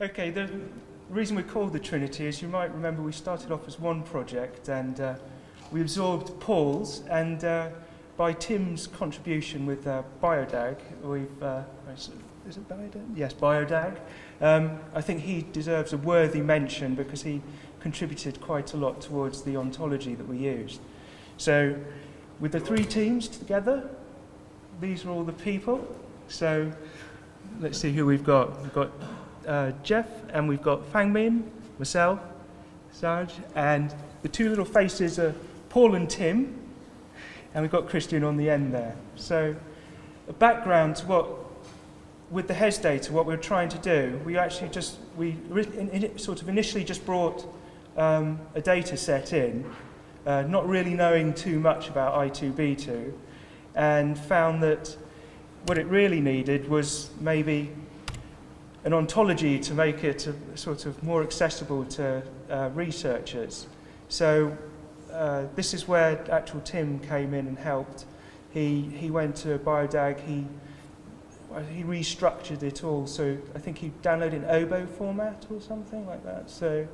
Okay, the reason we're called the Trinity is, you might remember, we started off as one project and we absorbed Paul's, and by Tim's contribution with Biodag, we've, is it Biodag? Yes, Biodag. I think he deserves a worthy mention because he contributed quite a lot towards the ontology that we used. So with the three teams together, these are all the people. So let's see who we've got. We've got Jeff, and we've got Fangmin, myself, Sarge, and the two little faces are Paul and Tim, and we've got Christian on the end there. So a background to what, with the HES data, what we're trying to do, we sort of initially just brought a data set in, not really knowing too much about I2B2, and found that what it really needed was maybe an ontology to make it sort of more accessible to researchers. So this is where actual Tim came in and helped. He went to Biodag, he restructured it all, so I think he downloaded in OBO format or something like that. So,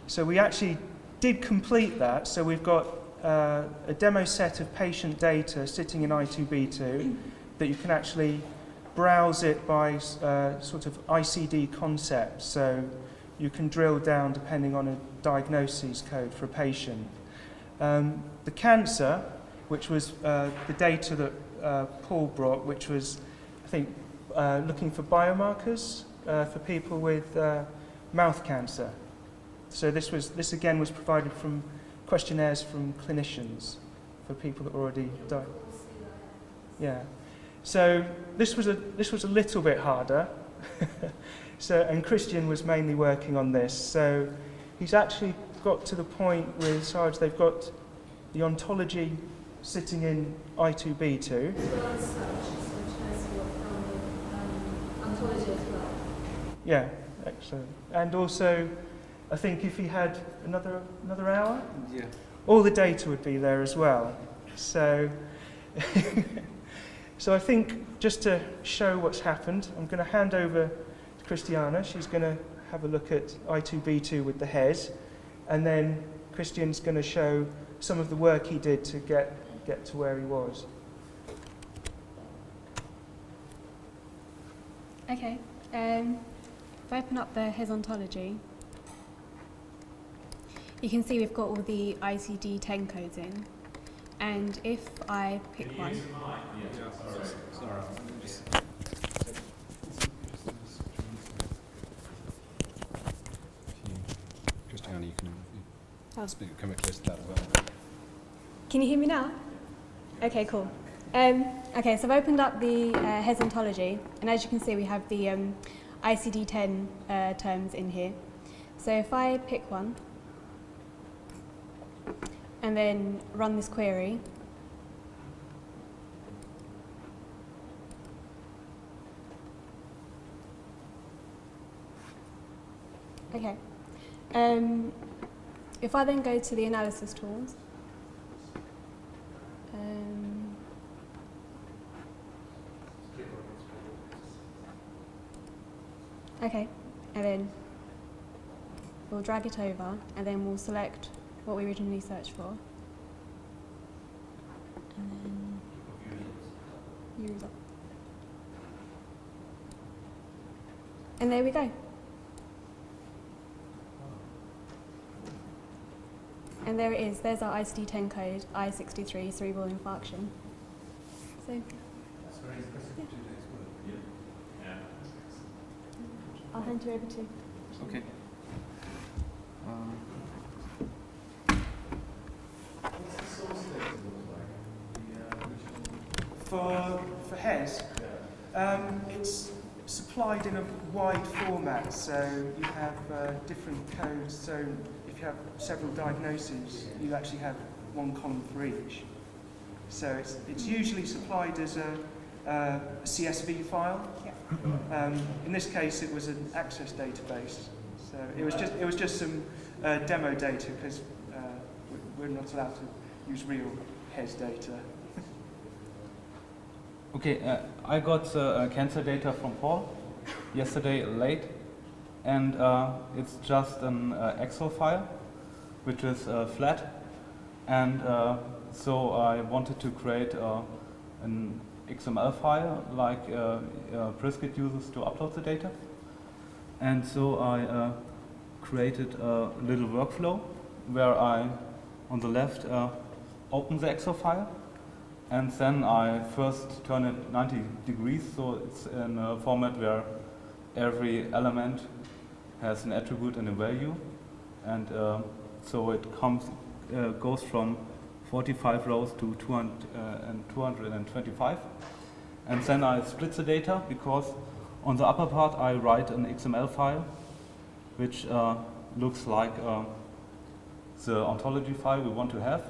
so we actually did complete that, so we've got a demo set of patient data sitting in I2B2 that you can actually browse it by sort of ICD concepts, so you can drill down depending on a diagnosis code for a patient. The cancer, which was the data that Paul brought, which was, I think, looking for biomarkers for people with mouth cancer. So this again was provided from questionnaires from clinicians for people that were already died. Yeah. So this was a little bit harder. And Christian was mainly working on this. So he's actually got to the point with Sarge, they've got the ontology sitting in I2B2. Yeah, excellent. And also, I think if he had another hour, yeah, all the data would be there as well. So, so I think just to show what's happened, I'm going to hand over to Christiana. She's going to have a look at I2B2 with the HES, and then Christian's going to show some of the work he did to get to where he was. Okay. If I open up the HES ontology, you can see we've got all the ICD-10 codes in. And if I pick one... Sorry. Christiana, you can speak, come close to that as well. Can you hear me now? Okay, cool. Okay, so I've opened up the HES ontology, and as you can see, we have the ICD-10 terms in here. So if I pick one, and then run this query, okay. If I then go to the analysis tools, okay, and then we'll drag it over, and then we'll select what we originally searched for. And then view result. And there we go. And there it is. There's our ICD-10 code, I63, cerebral infarction. So, yeah. I'll hand you over to. Okay. For HES, it's supplied in a wide format, so you have different codes. So if you have several diagnoses, you actually have one column for each. So it's usually supplied as a CSV file. Yeah. In this case, it was an Access database. So it was just some demo data because we're not allowed to use real HES data. Okay, I got cancer data from Paul. yesterday late, and it's just an Excel file, which is flat, and so I wanted to create an XML file like Brisket uses to upload the data, and so I created a little workflow where I, on the left, open the Excel file, and then I first turn it 90 degrees, so it's in a format where every element has an attribute and a value, and so it goes from 45 rows to 225, and then I split the data because on the upper part I write an XML file which looks like the ontology file we want to have,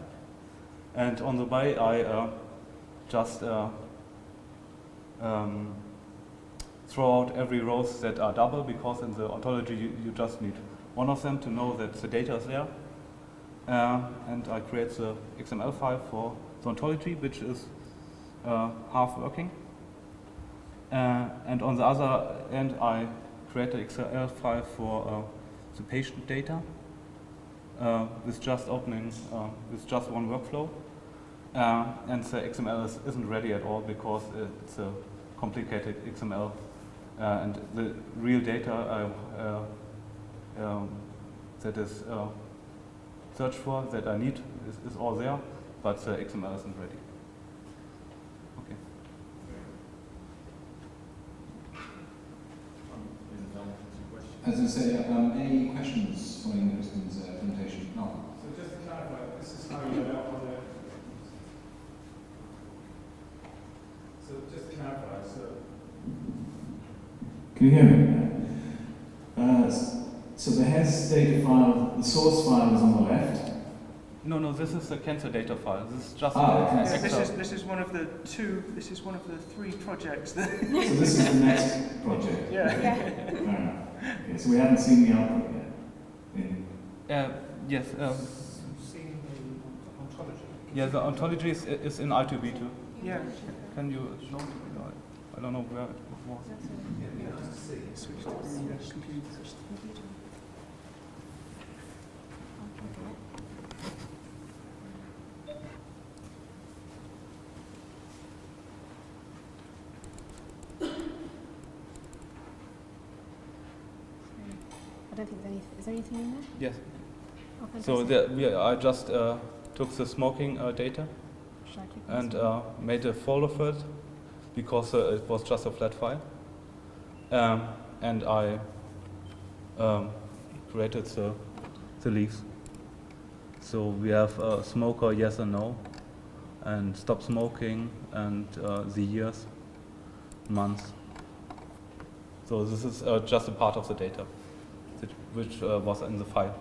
and on the way I just throw out every rows that are double, because in the ontology you just need one of them to know that the data is there. And I create the XML file for the ontology, which is half working. And on the other end, I create an XML file for the patient data with just opening, with just one workflow. And the XML isn't ready at all because it's a complicated XML. And the real data that is searched for, that I need, is all there, but the XML isn't ready. Okay. As I say, any questions following Kristen's presentation? No. So just to clarify, this is how you out on the. So just to clarify, so. Can you hear me? So the HES data file, the source file is on the left. No, this is the cancer data file. This is just This is one of the three projects that. So this is the next project. Yeah. Okay, so we haven't seen the output yet. Yes. Seeing the ontology. Yeah, the ontology is in I2B2. Yeah. Can you show it? I don't know where it was. Switch to the computer. I don't think there's anything. Is there anything in there? Yes. Oh, So fantastic. I just took the smoking data Should I click on and this? made a folder for it because it was just a flat file. And I created the leaves. So we have smoker, yes or no, and stop smoking, and the years, months. So this is just a part of the data, which was in the file.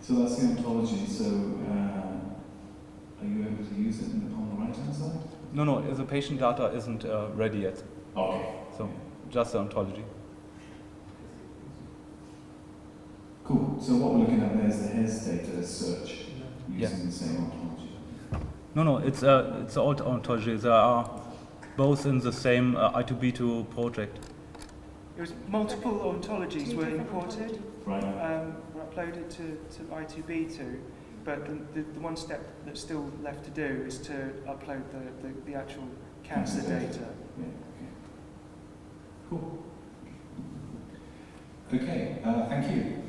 So that's the ontology. So are you able to use it on the right-hand side? No, the patient data isn't ready yet. Okay. So just the ontology. Cool. So what we're looking at there is the HES data search using the same ontology. No, it's the old ontology. They are both in the same I2B2 project. It was multiple ontologies were imported, Right. were uploaded to I2B2, but the one step that's still left to do is to upload the actual cancer data. Yeah. Okay. Cool. Okay. Thank you.